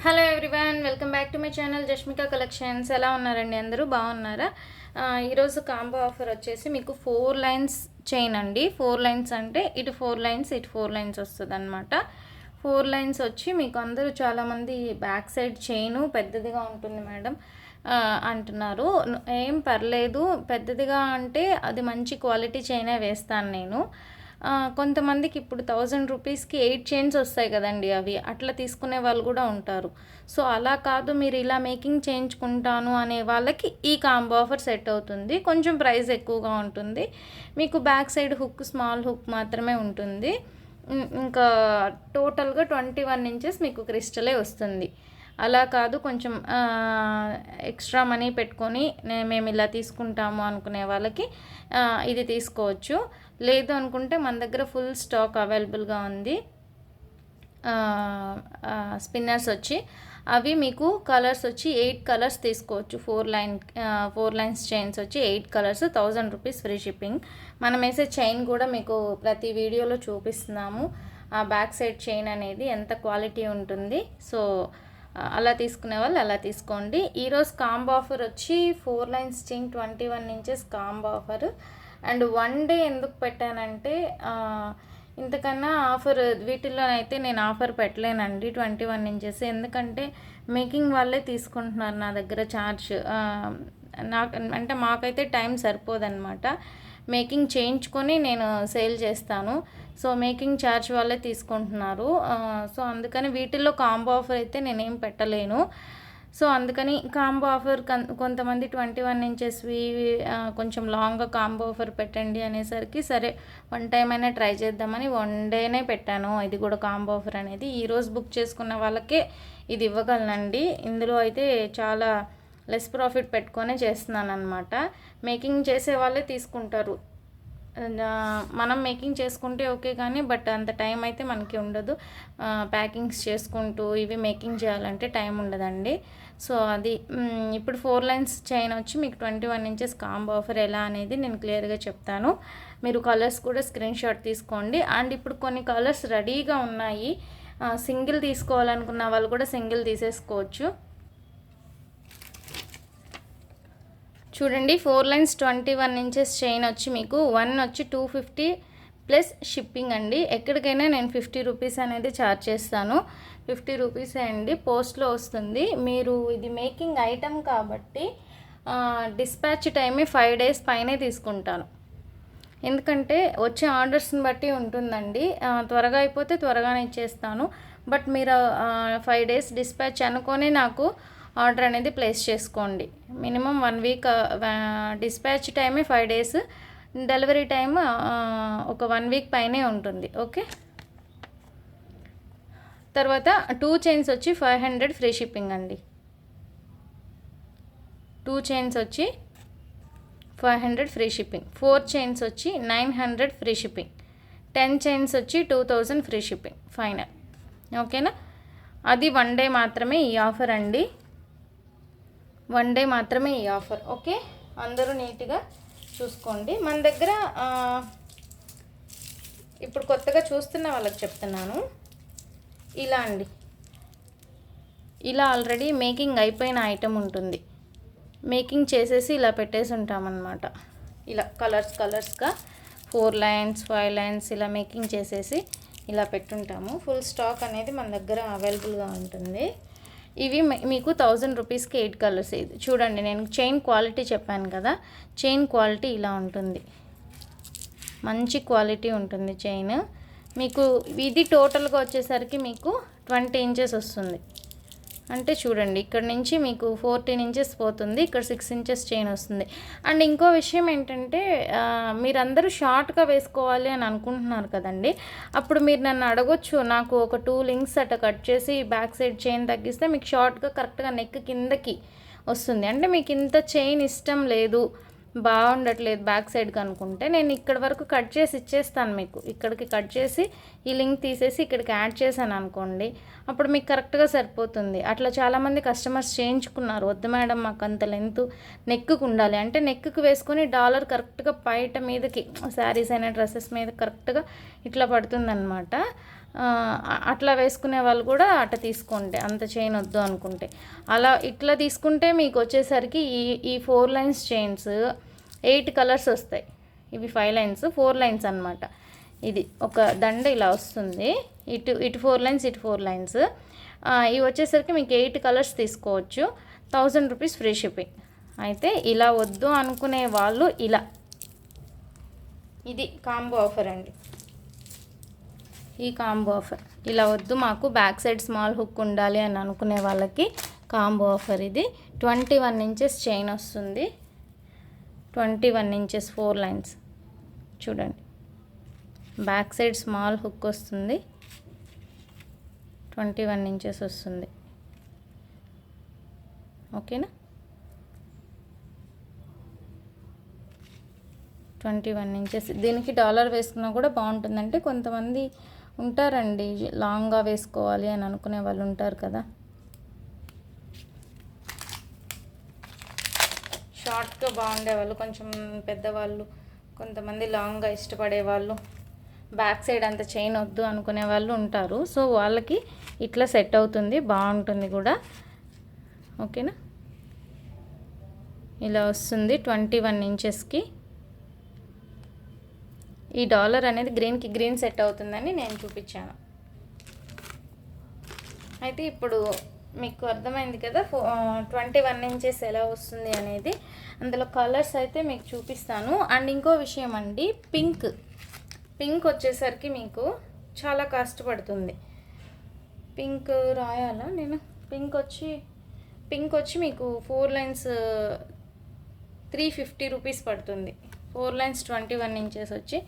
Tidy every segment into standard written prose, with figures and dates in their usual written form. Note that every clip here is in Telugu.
Hello everyone, welcome back to my channel Jashmika collections. ఎలా ఉన్నారండి? అందరూ బాగున్నారా? ఈరోజు కాంబో ఆఫర్ వచ్చేసి మీకు 4 లైన్స్ చైన్ అండి. 4 లైన్స్ అంటే ఇటు 4 లైన్స్ ఇటు 4 లైన్స్ వస్తుంది అనమాట. 4 లైన్స్ వచ్చి మీకు అందరూ చాలామంది బ్యాక్ సైడ్ చైను పెద్దదిగా ఉంటుంది మేడం అంటున్నారు. ఏం పర్లేదు, పెద్దదిగా అంటే అది మంచి క్వాలిటీ చైనే వేస్తాను నేను. కొంతమందికి ఇప్పుడు 1000 రూపీస్కి 8 చైన్స్ వస్తాయి కదండి, అవి అట్లా తీసుకునే వాళ్ళు కూడా ఉంటారు. సో అలా కాదు, మీరు ఇలా మేకింగ్ చేయించుకుంటాను అనే వాళ్ళకి ఈ కాంబో ఆఫర్ సెట్ అవుతుంది. కొంచెం ప్రైస్ ఎక్కువగా ఉంటుంది. మీకు back side hook small hook మాత్రమే ఉంటుంది. ఇంకా టోటల్గా 21 ఇంచెస్ మీకు క్రిస్టలే వస్తుంది. అలా కాదు, కొంచెం ఎక్స్ట్రా మనీ పెట్టుకొని మేము ఇలా తీసుకుంటాము అనుకునే వాళ్ళకి ఇది తీసుకోవచ్చు. లేదు అనుకుంటే మన దగ్గర ఫుల్ స్టాక్ అవైలబుల్గా ఉంది. స్పిన్నర్స్ వచ్చి అవి మీకు కలర్స్ వచ్చి 8 కలర్స్ తీసుకోవచ్చు. 4 లైన్స్ చైన్స్ వచ్చి 8 కలర్స్, 1000 రూపీస్ ఫ్రీ షిప్పింగ్. మనం వేసే చైన్ కూడా మీకు ప్రతి వీడియోలో చూపిస్తున్నాము. ఆ బ్యాక్ సైడ్ చైన్ అనేది ఎంత క్వాలిటీ ఉంటుంది. సో అలా తీసుకునే వాళ్ళు అలా తీసుకోండి. ఈరోజు కాంబో ఆఫర్ వచ్చి 4 lines chain 21 inches combo offer. And 1 day ఎందుకు పెట్టానంటే ఇంతకన్నా ఆఫర్ వీటిల్లోనైతే నేను ఆఫర్ పెట్టలేనండి 21 ఇంచెస్. ఎందుకంటే మేకింగ్ వాళ్ళే తీసుకుంటున్నారు నా దగ్గర ఛార్జ్. నాకు అంటే మాకైతే టైం సరిపోదన్నమాట. మేకింగ్ చేయించుకొని నేను సేల్ చేస్తాను. సో మేకింగ్ ఛార్జ్ వాళ్ళే తీసుకుంటున్నారు. సో అందుకని వీటిల్లో కాంబో ఆఫర్ అయితే నేనేం పెట్టలేను. సో అందుకని కాంబో ఆఫర్ కొంతమంది 21 ఇంచెస్వి కొంచెం లాంగ్గా కాంబో ఆఫర్ పెట్టండి అనేసరికి సరే 1 టైం అయినా ట్రై చేద్దామని 1 డేనే పెట్టాను. ఇది కూడా కాంబో ఆఫర్ అనేది ఈరోజు బుక్ చేసుకున్న వాళ్ళకే ఇది ఇవ్వగలనండి. ఇందులో అయితే చాలా లెస్ ప్రాఫిట్ పెట్టుకొనే చేస్తున్నాను అనమాట. మేకింగ్ చేసే వాళ్ళే తీసుకుంటారు. మనం మేకింగ్ చేసుకుంటే ఓకే, కానీ బట్ అంత టైం అయితే మనకి ఉండదు. ప్యాకింగ్స్ చేసుకుంటూ ఇవి మేకింగ్ చేయాలంటే టైం ఉండదండి. సో అది ఇప్పుడు 4 లైన్స్ చైన్ వచ్చి మీకు 21 ఇంచెస్ కాంబో ఆఫర్ ఎలా అనేది నేను క్లియర్గా చెప్తాను. మీరు కలర్స్ కూడా స్క్రీన్ షాట్ తీసుకోండి. అండ్ ఇప్పుడు కొన్ని కలర్స్ రెడీగా ఉన్నాయి. సింగిల్ తీసుకోవాలనుకున్న వాళ్ళు కూడా సింగిల్ తీసేసుకోవచ్చు. చూడండి, 4 లైన్స్ 21 ఇంచెస్ చైన్ వచ్చి మీకు 1 వచ్చి 250 ప్లస్ షిప్పింగ్ అండి. ఎక్కడికైనా నేను 50 రూపీస్ అనేది ఛార్జ్ చేస్తాను. 50 రూపీసే అండి, పోస్ట్లో వస్తుంది. మీరు ఇది మేకింగ్ ఐటమ్ కాబట్టి డిస్పాచ్ టైమే 5 డేస్ పైనే తీసుకుంటాను. ఎందుకంటే వచ్చే ఆర్డర్స్ని బట్టి ఉంటుందండి. త్వరగా అయిపోతే త్వరగానే ఇచ్చేస్తాను. బట్ మీరు 5 డేస్ డిస్పాచ్ అనుకొని నాకు ఆర్డర్ అనేది ప్లేస్ చేసుకోండి. మినిమం 1 వీక్ డిస్పాచ్ టైమే 5 డేస్, డెలివరీ టైం ఒక 1 వీక్ పైనే ఉంటుంది. ఓకే, తర్వాత 2 చైన్స్ వచ్చి 500 ఫ్రీ షిప్పింగ్ అండి. 2 చైన్స్ వచ్చి 500 ఫ్రీ షిప్పింగ్. 4 చైన్స్ వచ్చి 900 ఫ్రీ షిప్పింగ్. 10 చైన్స్ వచ్చి 2000 ఫ్రీ షిప్పింగ్ ఫైనల్. ఓకేనా, అది 1 డే మాత్రమే ఈ ఆఫర్ అండి. 1 డే మాత్రమే ఈ ఆఫర్. ఓకే, అందరూ నీట్గా చూసుకోండి. మన దగ్గర ఇప్పుడు కొత్తగా చూస్తున్న వాళ్ళకి చెప్తున్నాను, ఇలా అండి, ఇలా ఆల్రెడీ మేకింగ్ అయిపోయిన ఐటెం ఉంటుంది. మేకింగ్ చేసేసి ఇలా పెట్టేసి ఉంటామన్నమాట. ఇలా కలర్స్గా 4 లైన్స్ 5 లైన్స్ ఇలా మేకింగ్ చేసేసి ఇలా పెట్టుంటాము. ఫుల్ స్టాక్ అనేది మన దగ్గర అవైలబుల్గా ఉంటుంది. ఇవి మీకు 1000 రూపీస్కి 8 కలర్స్. ఇది చూడండి, నేను చైన్ క్వాలిటీ చెప్పాను కదా, చైన్ క్వాలిటీ ఇలా ఉంటుంది. మంచి క్వాలిటీ ఉంటుంది చైన్. మీకు ఇది టోటల్గా వచ్చేసరికి మీకు 20 ఇంచెస్ వస్తుంది. అంటే చూడండి, ఇక్కడ నుంచి మీకు 14 ఇంచెస్ పోతుంది, ఇక్కడ 6 ఇంచెస్ చైన్ వస్తుంది. అండ్ ఇంకో విషయం ఏంటంటే, మీరందరూ షార్ట్గా వేసుకోవాలి అని అనుకుంటున్నారు కదండి. అప్పుడు మీరు నన్ను అడగొచ్చు, నాకు ఒక 2 లింక్స్ అట్లా కట్ చేసి బ్యాక్ సైడ్ చైన్ తగ్గిస్తే మీకు షార్ట్గా కరెక్ట్గా నెక్ కిందకి వస్తుంది. అంటే మీకు ఇంత చైన్ ఇష్టం లేదు, బాగుండట్లేదు బ్యాక్ సైడ్కి అనుకుంటే, నేను ఇక్కడ వరకు కట్ చేసి ఇచ్చేస్తాను మీకు. ఇక్కడికి కట్ చేసి ఈ లింక్ తీసేసి ఇక్కడికి యాడ్ చేశాను అనుకోండి, అప్పుడు మీకు కరెక్ట్గా సరిపోతుంది. అట్లా చాలామంది కస్టమర్స్ చేయించుకున్నారు. వద్దు మేడం, మాకు అంత లెంత్ నెక్కు ఉండాలి అంటే నెక్కు వేసుకొని డాలర్ కరెక్ట్గా బయట మీదకి శారీస్ అయినా డ్రెస్సెస్ మీద కరెక్ట్గా ఇట్లా పడుతుందన్నమాట. అట్లా వేసుకునే వాళ్ళు కూడా అట్లా తీసుకోండి, అంత చైన్ వద్దు అనుకుంటే. అలా ఇట్లా తీసుకుంటే మీకు వచ్చేసరికి ఈ 4 లైన్స్ చైన్స్ 8 కలర్స్ వస్తాయి. ఇవి 5 లైన్స్ 4 లైన్స్ అనమాట. ఇది ఒక దండ ఇలా వస్తుంది, ఇటు 4 లైన్స్ ఇటు 4 లైన్స్. ఇవి వచ్చేసరికి మీకు 8 కలర్స్ తీసుకోవచ్చు. 1000 రూపీస్ ఫ్రీ షిప్పింగ్. అయితే ఇలా వద్దు అనుకునే వాళ్ళు ఇలా, ఇది కాంబో ఆఫర్ అండి. ఈ కాంబో ఆఫర్ ఇలా వద్దు, మాకు బ్యాక్ సైడ్ స్మాల్ హుక్ ఉండాలి అని అనుకునే వాళ్ళకి కాంబో ఆఫర్ ఇది. 21 ఇంచెస్ చైన్ వస్తుంది, 21 ఇంచెస్ 4 లైన్స్. చూడండి, బ్యాక్ సైడ్ స్మాల్ హుక్ వస్తుంది, 21 ఇంచెస్ వస్తుంది. ఓకేనా, 21 ఇంచెస్. దీనికి డాలర్ వేసుకున్నా కూడా బాగుంటుందంటే కొంతమంది ఉంటారండి లాంగ్గా వేసుకోవాలి అని అనుకునే వాళ్ళు ఉంటారు కదా, షార్ట్గా బాగుండేవాళ్ళు, కొంచెం పెద్దవాళ్ళు, కొంతమంది లాంగ్గా ఇష్టపడే వాళ్ళు, బ్యాక్ సైడ్ అంత చైన్ వద్దు అనుకునే వాళ్ళు ఉంటారు. సో వాళ్ళకి ఇట్లా సెట్ అవుతుంది, బాగుంటుంది కూడా. ఓకేనా, ఇలా వస్తుంది 21 ఇంచెస్కి. ఈ డాలర్ అనేది గ్రీన్కి గ్రీన్ సెట్ అవుతుందని నేను చూపించాను. అయితే ఇప్పుడు మీకు అర్థమైంది కదా 21 ఇంచెస్ ఎలా వస్తుంది అనేది. అందులో కలర్స్ అయితే మీకు చూపిస్తాను. అండ్ ఇంకో విషయం అండి, పింక్ వచ్చేసరికి మీకు చాలా కాస్ట్ పడుతుంది. పింక్ రాయాలా నేను? పింక్ వచ్చి మీకు 4 లైన్స్ 350 రూపీస్ పడుతుంది. 4 లైన్స్ 21 ఇంచెస్ వచ్చి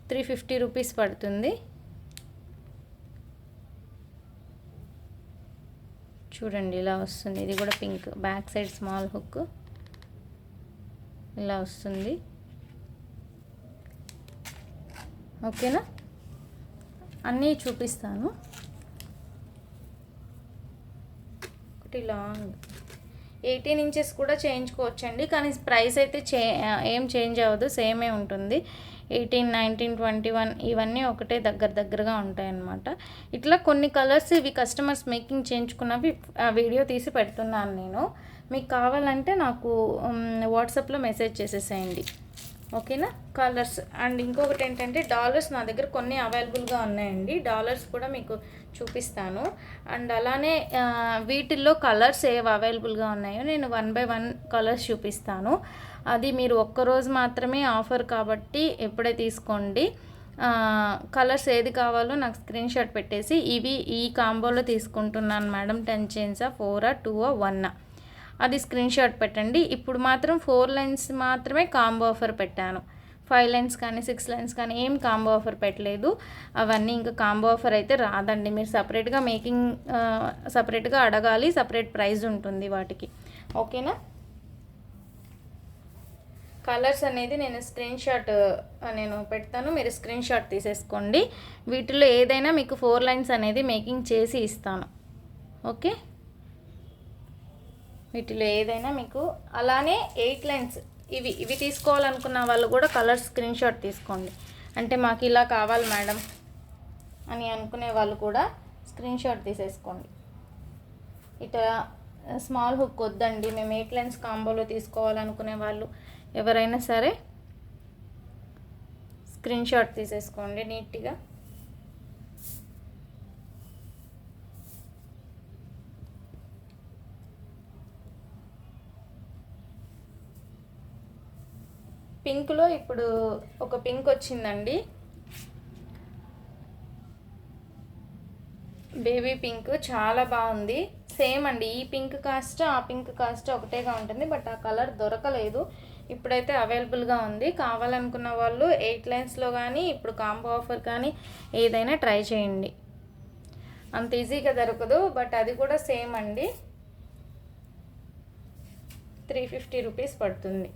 350 రూపీస్ పడుతుంది. చూడండి, ఇలా వస్తుంది. ఇది కూడా pink, back side small hook ఇలా వస్తుంది. ఓకేనా, అన్నీ చూపిస్తాను. ఒకటి లాంగ్ 18 ఇంచెస్ కూడా చేయించుకోవచ్చండి, కానీ ప్రైస్ అయితే ఏం చేంజ్ అవ్వదు, సేమే ఉంటుంది. 18, 19, 21 ఇవన్నీ ఒకటే దగ్గరగా ఉంటాయన్నమాట. ఇట్లా కొన్ని కలర్స్ ఇవి కస్టమర్స్ మేకింగ్ చేయించుకున్నవి వీడియో తీసి పెడుతున్నాను నేను. మీకు కావాలంటే నాకు వాట్సాప్లో మెసేజ్ చేసేసేయండి. ఓకేనా, కలర్స్. అండ్ ఇంకొకటి ఏంటంటే డాలర్స్ నా దగ్గర కొన్ని అవైలబుల్గా ఉన్నాయండి, డాలర్స్ కూడా మీకు చూపిస్తాను. అండ్ అలానే వీటిల్లో కలర్స్ ఏవి అవైలబుల్గా ఉన్నాయో నేను 1 by 1 కలర్స్ చూపిస్తాను. అది మీరు ఒక్కరోజు మాత్రమే ఆఫర్ కాబట్టి ఎప్పుడే తీసుకోండి. కలర్స్ ఏది కావాలో నాకు స్క్రీన్ షాట్ పెట్టేసి ఈ కాంబోలో తీసుకుంటున్నాను మేడం, 10 చైన్సా, 4, 2, 1 అది స్క్రీన్ షాట్ పెట్టండి. ఇప్పుడు మాత్రం 4 లైన్స్ మాత్రమే కాంబో ఆఫర్ పెట్టాను. 5 లైన్స్ కానీ 6 లైన్స్ కానీ ఏం కాంబో ఆఫర్ పెట్టలేదు. అవన్నీ ఇంకా కాంబో ఆఫర్ అయితే రాదండి. మీరు సపరేట్గా సపరేట్గా అడగాలి, సపరేట్ ప్రైస్ ఉంటుంది వాటికి. ఓకేనా, కలర్స్ అనేది నేను స్క్రీన్ షాట్ పెడతాను, మీరు స్క్రీన్ షాట్ తీసేసుకోండి. వీటిలో ఏదైనా మీకు 4 లైన్స్ అనేది మేకింగ్ చేసి ఇస్తాను. ఓకే, వీటిలో ఏదైనా మీకు. అలానే 8 లైన్స్ ఇవి తీసుకోవాలనుకున్న వాళ్ళు కూడా కలర్ స్క్రీన్ షాట్ తీసుకోండి. అంటే మాకు ఇలా కావాలి మేడం అని అనుకునే వాళ్ళు కూడా స్క్రీన్ షాట్ తీసేసుకోండి. ఇట్లా స్మాల్ హుక్ వద్దండి, మేము 8 లైన్స్ కాంబోలో తీసుకోవాలనుకునే వాళ్ళు ఎవరైనా సరే స్క్రీన్ షాట్ తీసేసుకోండి నీట్గా. పింక్లో ఇప్పుడు ఒక పింక్ వచ్చిందండి, బేబీ పింక్, చాలా బాగుంది. సేమ్ అండి, ఈ పింక్ కాస్ట్ ఆ పింక్ కాస్ట్ ఒకటేగా ఉంటుంది, బట్ ఆ కలర్ దొరకలేదు. ఇప్పుడైతే అవైలబుల్గా ఉంది. కావాలనుకున్న వాళ్ళు 8 లైన్స్లో కానీ ఇప్పుడు కాంబో ఆఫర్ కానీ ఏదైనా ట్రై చేయండి. అంత ఈజీగా దొరకదు, బట్ అది కూడా సేమ్ అండి, 350 రూపీస్ పడుతుంది.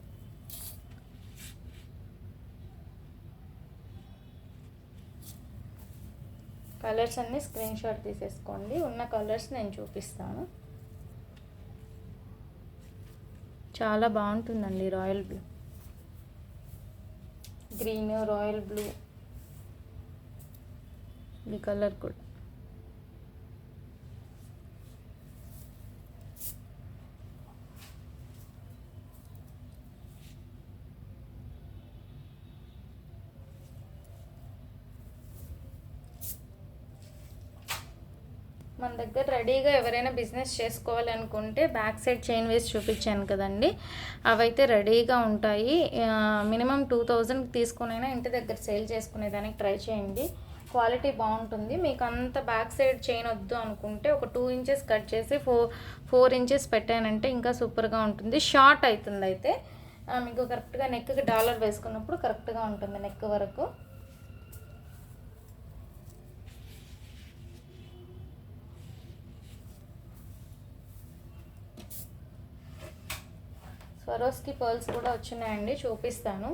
కలర్స్ అన్నీ స్క్రీన్ షాట్ తీసేసుకోండి. ఉన్న కలర్స్ నేను చూపిస్తాను. చాలా బాగుంటుందండి, royal blue, green, royal blue, ఈ కలర్ కూడా మన దగ్గర రెడీగా ఎవరైనా బిజినెస్ చేసుకోవాలనుకుంటే బ్యాక్ సైడ్ చైన్ వేసి చూపించాను కదండి, అవైతే రెడీగా ఉంటాయి. మినిమం 2000 తీసుకునైనా ఇంటి దగ్గర సేల్ చేసుకునేదానికి ట్రై చేయండి. క్వాలిటీ బాగుంటుంది. మీకు అంత బ్యాక్ సైడ్ చైన్ వద్దు అనుకుంటే ఒక 2 ఇంచెస్ కట్ చేసి 4 ఇంచెస్ పెట్టానంటే ఇంకా సూపర్గా ఉంటుంది. షార్ట్ అవుతుంది అయితే మీకు కరెక్ట్గా నెక్కి డాలర్ వేసుకున్నప్పుడు కరెక్ట్గా ఉంటుంది నెక్ వరకు. స్వరోస్కి పర్ల్స్ కూడా వచ్చినాయండి, చూపిస్తాను.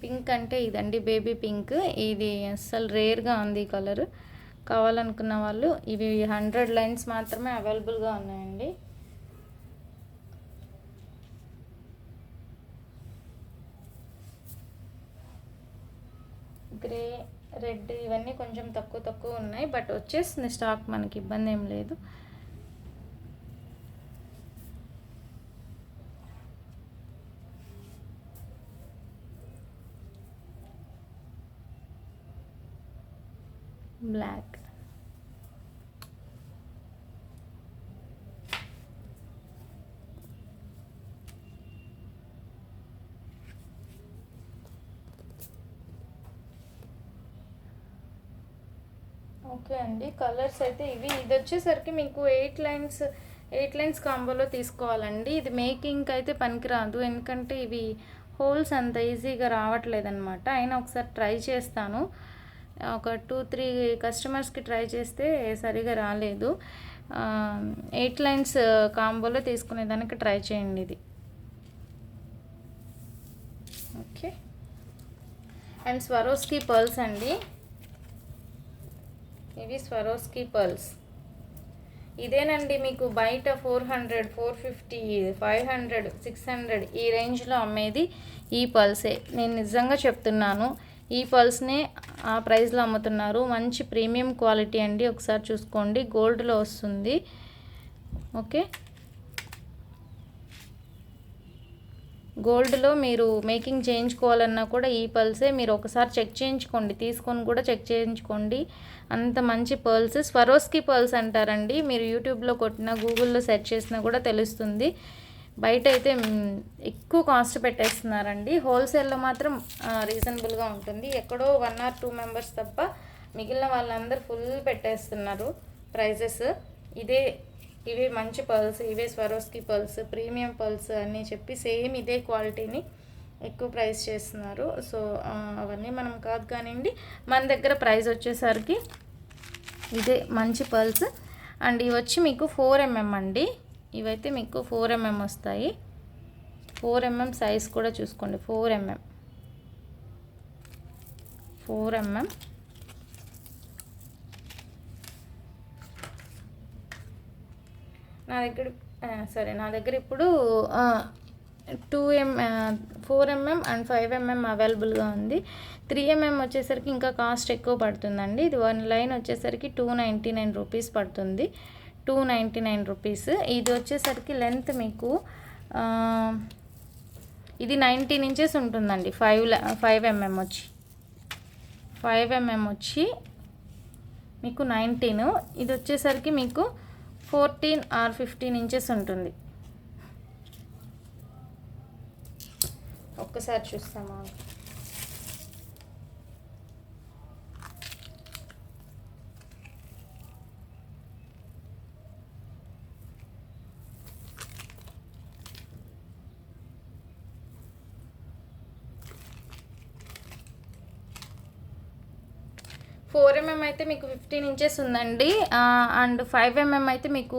పింక్ అంటే ఇదండి, బేబీ పింక్. ఇది అస్సలు రేర్గా ఉంది ఈ కలర్. కావాలనుకున్న వాళ్ళు ఇవి 100 లైన్స్ మాత్రమే అవైలబుల్గా ఉన్నాయండి. గ్రే, రెడ్ ఇవన్నీ కొంచెం తక్కువ ఉన్నాయి, బట్ వచ్చేస్తుంది స్టాక్, మనకి ఇబ్బంది ఏం లేదు. బ్లాక్, ఓకే అండి. కలర్స్ అయితే ఇవి. ఇది వచ్చేసరికి మీకు 8 లైన్స్ కాంబోలో తీసుకోవాలండి. ఇది మేకింగ్కి అయితే పనికిరాదు, ఎందుకంటే ఇవి హోల్స్ అంత ఈజీగా రావట్లేదు అనమాట. అయినా ఒకసారి ట్రై చేస్తాను. ఒక 2-3 కస్టమర్స్కి ట్రై చేస్తే సరిగా రాలేదు. 8 లైన్స్ కాంబోలో తీసుకునేదానికి ట్రై చేయండి ఇది. ఓకే. అండ్ స్వరోస్కి పర్ల్స్ అండి, ఇవి స్వరోస్కి పర్ల్స్. ఇదేనండి మీకు బయట 400, 450, 500, 600 ఈ రేంజ్లో అమ్మేది ఈ పర్ల్సే. నేను నిజంగా చెప్తున్నాను, ఈ పర్ల్స్నే ఆ ప్రైస్లో అమ్ముతున్నారు. మంచి ప్రీమియం క్వాలిటీ అండి, ఒకసారి చూసుకోండి. గోల్డ్లో వస్తుంది. ఓకే, గోల్డ్లో మీరు మేకింగ్ చేయించుకోవాలన్నా కూడా ఈ పర్ల్సే. మీరు ఒకసారి చెక్ చేయించుకోండి, తీసుకొని కూడా చెక్ చేయించుకోండి. అంత మంచి పర్ల్స్ స్వరోస్కి పర్ల్స్ అంటారండి. మీరు యూట్యూబ్లో కొట్టినా గూగుల్లో సెర్చ్ చేసినా కూడా తెలుస్తుంది. బయట అయితే ఎక్కువ కాస్ట్ పెట్టేస్తున్నారండి. హోల్సేల్లో మాత్రం రీజనబుల్గా ఉంటుంది. ఎక్కడో 1 or 2 మెంబర్స్ తప్ప మిగిలిన వాళ్ళందరూ ఫుల్ పెట్టేస్తున్నారు ప్రైజెస్. ఇవే మంచి పర్ల్స్, ఇవే స్వరోస్కి పర్ల్స్, ప్రీమియం పర్ల్స్ అని చెప్పి సేమ్ ఇదే క్వాలిటీని ఎక్కువ ప్రైస్ చేస్తున్నారు. సో అవన్నీ మనం కాదు కానివ్వండి, మన దగ్గర ప్రైస్ వచ్చేసరికి ఇదే మంచి పర్ల్స్. అండ్ ఇవి వచ్చి మీకు 4mm అండి. ఇవైతే మీకు 4mm వస్తాయి. 4mm సైజ్ కూడా చూసుకోండి. 4mm నా దగ్గర ఇప్పుడు 4mm అండ్ 5mm అవైలబుల్గా ఉంది. 3mm వచ్చేసరికి ఇంకా కాస్ట్ ఎక్కువ పడుతుందండి. ఇది 1 లైన్ వచ్చేసరికి 299 రూపీస్ పడుతుంది. 299 రూపీస్. ఇది వచ్చేసరికి లెంత్ మీకు ఇది 19 ఇంచెస్ ఉంటుందండి. 5mm వచ్చి మీకు 19. ఇది వచ్చేసరికి మీకు 14 or 15 ఇంచెస్ ఉంటుంది. ఒక్కసారి చూస్తామా? 4mm అయితే మీకు 15 ఇంచెస్ ఉందండి. అండ్ 5mm అయితే మీకు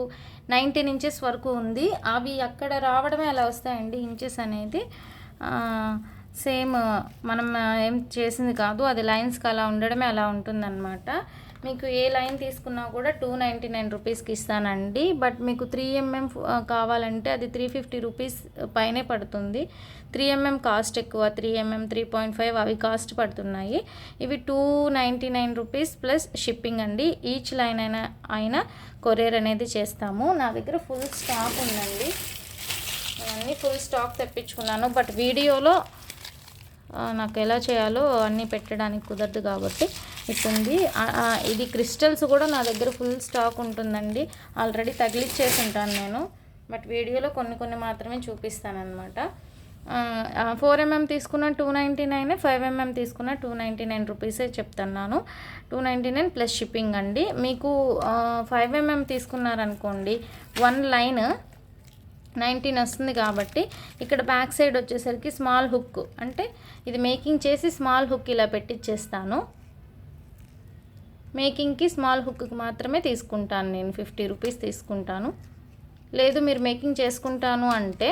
19 ఇంచెస్ వరకు ఉంది. అవి అక్కడ రావడమే అలా వస్తాయండి ఇంచెస్ అనేది. సేమ్ మనం ఏం చేసింది కాదు, అది లైన్స్కి అలా ఉండడమే అలా ఉంటుందన్నమాట. మీకు ఏ లైన్ తీసుకున్నా కూడా 299 రూపీస్కి ఇస్తానండి. బట్ మీకు 3mm కావాలంటే అది 350 రూపీస్ పైనే పడుతుంది. 3mm కాస్ట్ ఎక్కువ, 3mm 3.5 అవి కాస్ట్ పడుతున్నాయి. ఇవి 299 రూపీస్ ప్లస్ షిప్పింగ్ అండి. ఈచ్ లైన్ అయినా కొరియర్ అనేది చేస్తాము. నా దగ్గర ఫుల్ స్టాక్ ఉందండి, అన్నీ ఫుల్ స్టాక్ తెప్పించుకున్నాను. బట్ వీడియోలో నాకు ఎలా చేయాలో అన్నీ పెట్టడానికి కుదరదు కాబట్టి ఇస్తుంది. ఇది క్రిస్టల్స్ కూడా నా దగ్గర ఫుల్ స్టాక్ ఉంటుందండి. ఆల్రెడీ తగిలిచ్చేసి ఉంటాను నేను, బట్ వీడియోలో కొన్ని మాత్రమే చూపిస్తాను అనమాట. 4mm తీసుకున్న 299, 5mm తీసుకున్న 299 రూపీసే చెప్తున్నాను. 299 ప్లస్ షిప్పింగ్ అండి. మీకు 5mm తీసుకున్నారనుకోండి, 1 లైన్ 19 వస్తుంది కాబట్టి ఇక్కడ బ్యాక్ సైడ్ వచ్చేసరికి స్మాల్ హుక్, అంటే ఇది మేకింగ్ చేసి స్మాల్ హుక్ ఇలా పెట్టిచ్చేస్తాను. మేకింగ్కి స్మాల్ హుక్కి మాత్రమే తీసుకుంటాను నేను, 50 రూపీస్ తీసుకుంటాను. లేదు మీరు మేకింగ్ చేసుకుంటాను అంటే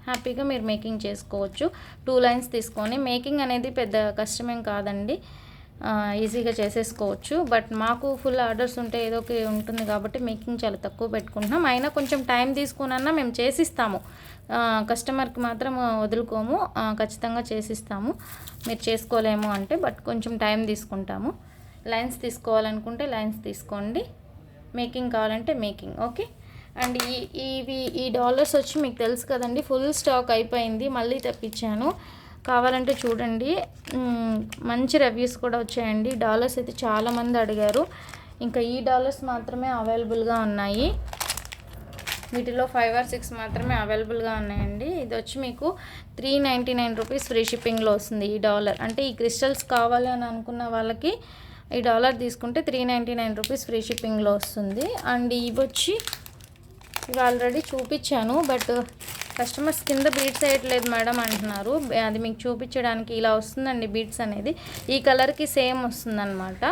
హ్యాపీగా మీరు మేకింగ్ చేసుకోవచ్చు. 2 లైన్స్ తీసుకొని. మేకింగ్ అనేది పెద్ద కష్టమేం కాదండి, ఈజీగా చేసేసుకోవచ్చు. బట్ మాకు ఫుల్ ఆర్డర్స్ ఉంటే ఏదో ఒక ఉంటుంది కాబట్టి మేకింగ్ చాలా తక్కువ పెట్టుకుంటున్నాం. అయినా కొంచెం టైం తీసుకున్నా మేము చేసిస్తాము, కస్టమర్కి మాత్రం వదులుకోము, ఖచ్చితంగా చేసిస్తాము. మీరు చేసుకోలేము అంటే బట్ కొంచెం టైం తీసుకుంటాము. లైన్స్ తీసుకోవాలనుకుంటే లైన్స్ తీసుకోండి, మేకింగ్ కావాలంటే మేకింగ్. ఓకే అండ్ ఈ డాలర్స్ వచ్చి మీకు తెలుసు కదండి, ఫుల్ స్టాక్ అయిపోయింది, మళ్ళీ తెప్పించాను. కావాలంటే చూడండి, మంచి రివ్యూస్ కూడా వచ్చాయండి. డాలర్స్ అయితే చాలామంది అడిగారు. ఇంకా ఈ డాలర్స్ మాత్రమే అవైలబుల్గా ఉన్నాయి, వీటిలో 5 or 6 మాత్రమే అవైలబుల్గా ఉన్నాయండి. ఇది వచ్చి మీకు 399 రూపీస్ ఫ్రీ షిప్పింగ్లో వస్తుంది. ఈ డాలర్ అంటే ఈ క్రిస్టల్స్ కావాలి అని అనుకున్న వాళ్ళకి ఈ డాలర్ తీసుకుంటే 399 రూపీస్ ఫ్రీ షిప్పింగ్లో వస్తుంది. అండ్ ఇవి వచ్చి ఇవి ఆల్రెడీ చూపించాను, బట్ కస్టమర్స్ కింద బీడ్స్ వేయట్లేదు మేడం అంటున్నారు. అది మీకు చూపించడానికి ఇలా వస్తుందండి బీడ్స్ అనేది. ఈ కలర్కి సేమ్ వస్తుందన్నమాట.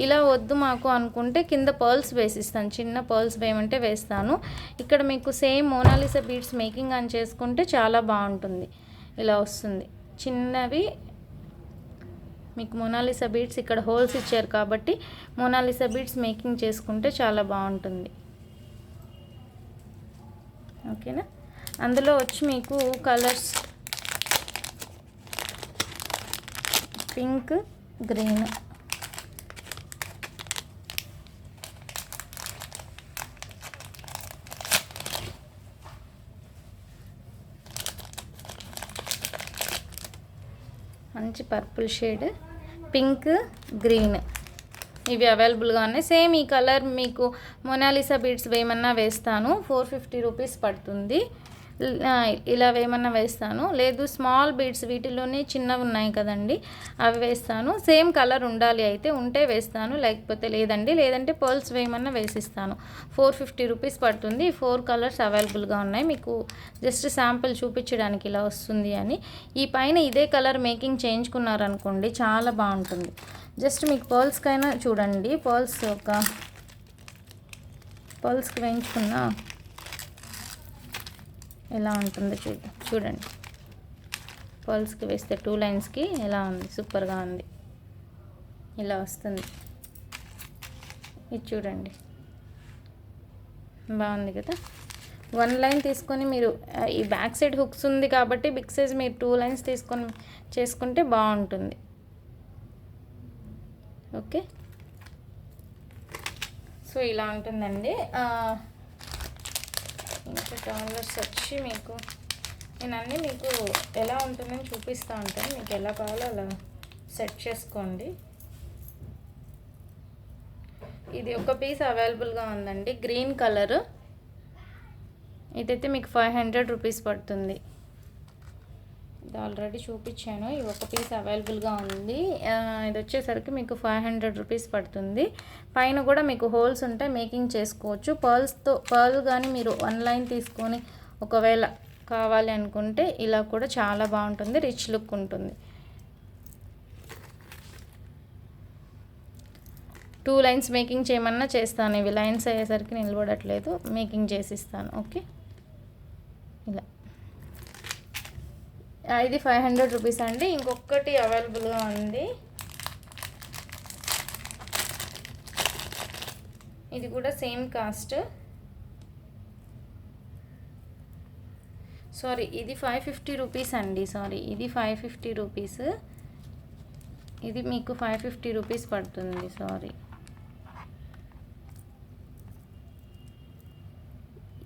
ఇలా వద్దు మాకు అనుకుంటే కింద పర్ల్స్ వేసిస్తాను, చిన్న పర్ల్స్ వేయమంటే వేస్తాను. ఇక్కడ మీకు సేమ్ మోనాలిసా బీడ్స్ మేకింగ్ అని చేసుకుంటే చాలా బాగుంటుంది. ఇలా వస్తుంది చిన్నవి. మీకు మోనాలిసా బీడ్స్ ఇక్కడ హోల్స్ ఇచ్చారు కాబట్టి మోనాలిసా బీడ్స్ మేకింగ్ చేసుకుంటే చాలా బాగుంటుంది. ఓకేనా. అందులో వచ్చి మీకు కలర్స్ పింక్, గ్రీన్, మంచి పర్పుల్ షేడ్, పింక్, గ్రీన్ ఇవి అవైలబుల్గా ఉన్నాయి. సేమ్ ఈ కలర్ మీకు మోనాలిసా బీడ్స్ వేయమన్నా వేస్తాను, 450 రూపీస్ పడుతుంది. ఇలా వేయమన్నా వేస్తాను. లేదు స్మాల్ బీడ్స్ వీటిలోనే చిన్నవి ఉన్నాయి కదండి, అవి వేస్తాను. సేమ్ కలర్ ఉండాలి అయితే ఉంటే వేస్తాను, లేకపోతే లేదంటే పర్ల్స్ వేయమన్నా వేసిస్తాను. 450 రూపీస్ పడుతుంది. 4 కలర్స్ అవైలబుల్గా ఉన్నాయి. మీకు జస్ట్ శాంపుల్ చూపించడానికి ఇలా వస్తుంది అని. ఈ పైన ఇదే కలర్ మేకింగ్ చేయించుకున్నారనుకోండి చాలా బాగుంటుంది. జస్ట్ మీకు పర్ల్స్కైనా చూడండి, పర్ల్స్కి వేయించుకున్నా ఎలా ఉంటుందో చూడండి. పర్ల్స్కి వేస్తే 2 లైన్స్కి ఎలా ఉంది, సూపర్గా ఉంది. ఇలా వస్తుంది, ఇది చూడండి బాగుంది కదా. 1 లైన్ తీసుకొని మీరు ఈ బ్యాక్ సైడ్ హుక్స్ ఉంది కాబట్టి బిగ్ సైజ్ మీరు 2 లైన్స్ తీసుకొని చేసుకుంటే బాగుంటుంది. ఓకే, సో ఇలా ఉంటుందండి. ఇంకా డాలర్స్ వచ్చి మీకు నేను అన్నీ మీకు ఎలా ఉంటుందని చూపిస్తూ ఉంటాను, మీకు ఎలా కావాలో అలా సెట్ చేసుకోండి. ఇది ఒక పీస్ అవైలబుల్గా ఉందండి, గ్రీన్ కలర్. ఇదైతే మీకు 500 రూపీస్ పడుతుంది. ఇది ఆల్రెడీ చూపించాను. ఇది ఒక పీస్ అవైలబుల్గా ఉంది. ఇది వచ్చేసరికి మీకు 500 రూపీస్ పడుతుంది. పైన కూడా మీకు హోల్స్ ఉంటాయి, మేకింగ్ చేసుకోవచ్చు. పర్ల్ కానీ మీరు 1 లైన్ తీసుకొని ఒకవేళ కావాలి అనుకుంటే ఇలా కూడా చాలా బాగుంటుంది, రిచ్ లుక్ ఉంటుంది. 2 లైన్స్ మేకింగ్ చేయమన్నా చేస్తాను. ఇవి లైన్స్ అయ్యేసరికి నిలబడట్లేదు, మేకింగ్ చేసిస్తాను. ఓకే, ఇలా ఇది 500 రూపీస్ అండి. ఇంకొకటి అవైలబుల్గా ఉంది, ఇది కూడా సేమ్ కాస్ట్. సారీ, ఇది 550 రూపీస్ అండి. సారీ, ఇది 550 రూపీస్, ఇది మీకు 550 రూపీస్ పడుతుంది. సారీ,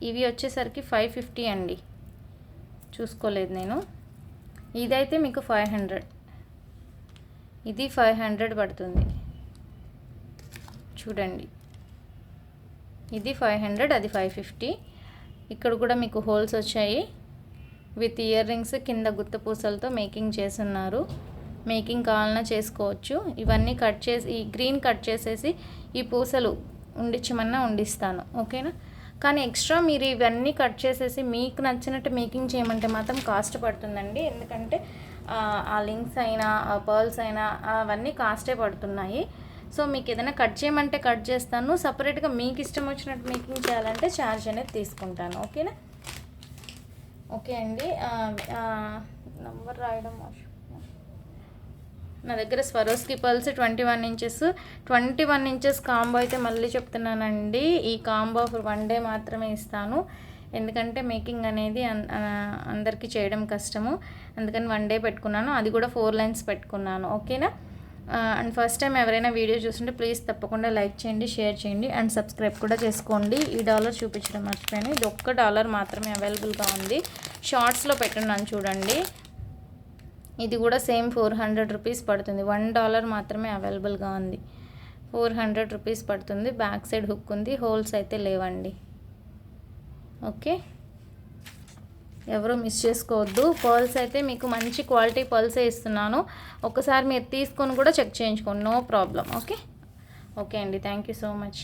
ఇవి వచ్చేసరికి 550 అండి, చూసుకోలేదు నేను. ఇదైతే మీకు 500, ఇది 500 పడుతుంది. చూడండి, ఇది 500, అది 550. ఇక్కడ కూడా మీకు హోల్స్ వచ్చాయి విత్ ఇయర్ రింగ్స్, కింద గుత్త పూసలతో మేకింగ్ చేస్తున్నారు. మేకింగ్ కావాలన్నా చేసుకోవచ్చు. ఇవన్నీ కట్ చేసి, ఈ గ్రీన్ కట్ చేసేసి ఈ పూసలు ఉండించమన్నా ఉండిస్తాను. ఓకేనా, కానీ ఎక్స్ట్రా మీరు ఇవన్నీ కట్ చేసేసి మీకు నచ్చినట్టు మేకింగ్ చేయమంటే మాత్రం కాస్ట్ పడుతుందండి. ఎందుకంటే ఆ లింక్స్ అయినా ఆ పర్ల్స్ అయినా అవన్నీ కాస్టే పడుతున్నాయి. సో మీకు ఏదైనా కట్ చేయమంటే కట్ చేస్తాను, సపరేట్గా మీకు ఇష్టం వచ్చినట్టు మేకింగ్ చేయాలంటే ఛార్జ్ అనేది తీసుకుంటాను. ఓకేనా, ఓకే అండి. నంబర్ రాయడం నా దగ్గర స్వరోస్కి పర్ల్స్ 21 ఇంచెస్ కాంబో అయితే మళ్ళీ చెప్తున్నానండి. ఈ కాంబో 1 డే మాత్రమే ఇస్తాను, ఎందుకంటే మేకింగ్ అనేది అందరికీ చేయడం కష్టము. అందుకని 1 డే పెట్టుకున్నాను, అది కూడా 4 లైన్స్ పెట్టుకున్నాను. ఓకేనా, అండ్ ఫస్ట్ టైం ఎవరైనా వీడియో చూస్తుంటే ప్లీజ్ తప్పకుండా లైక్ చేయండి, షేర్ చేయండి అండ్ సబ్స్క్రైబ్ కూడా చేసుకోండి. ఈ డాలర్ చూపించడం మర్చిపోయాను, ఇది $1 మాత్రమే అవైలబుల్గా ఉంది. షార్ట్స్లో పెట్టున్నాను చూడండి. ఇది కూడా సేమ్ 400 రూపీస్ పడుతుంది. $1 మాత్రమే అవైలబుల్గా ఉంది, 400 రూపీస్ పడుతుంది. బ్యాక్ సైడ్ హుక్ ఉంది, హోల్స్ అయితే లేవండి. ఓకే, ఎవరు మిస్ చేసుకోవద్దు. పర్ల్స్ అయితే మీకు మంచి క్వాలిటీ పర్ల్సే ఇస్తున్నాను, ఒకసారి మీరు తీసుకొని కూడా చెక్ చేయించుకోండి, నో ప్రాబ్లం. ఓకే, ఓకే అండి, థ్యాంక్ యూ సో మచ్.